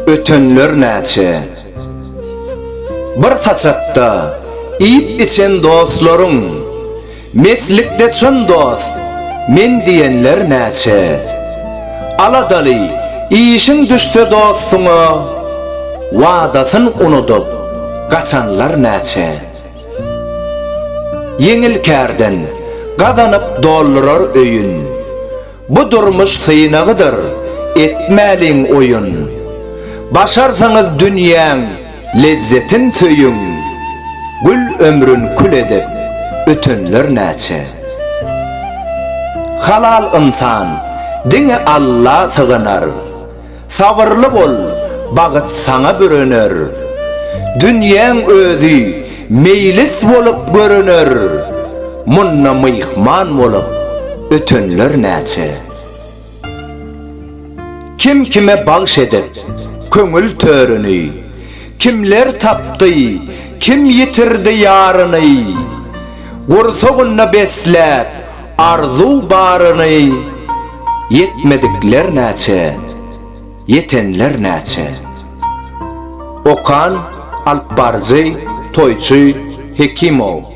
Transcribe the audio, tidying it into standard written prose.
ötönler näçe? Bir saçakda iyip içen dostlaryň, meslikde çyn dost, men diýenler näçe? Aladaly işiň düşse dostuňa, wadasyny unutup gaçanlar näçe? Yeňil kärden gazanyp doldurar öýün, bu durmuş synagydyr, etmäliň oyun. Başarsaňyz dünýäň lezzetin söýüň, gül ömrün kül edip ötönler näçe? Halal insan diňe Allah sygynar, sabırly bol, bagyt saňa bürüner. Dünýäň özü meylis bolup görüner, munna myhman bolup ötönler näçe? Kim kime bagş edip köngül törüni, kimler tapdy, kim yitirdi ýaryny, gursugyna besläp arzu baryny, yetmedikler näçe, yetenler näçe? Okan Alparzi Toyçy Hekimow.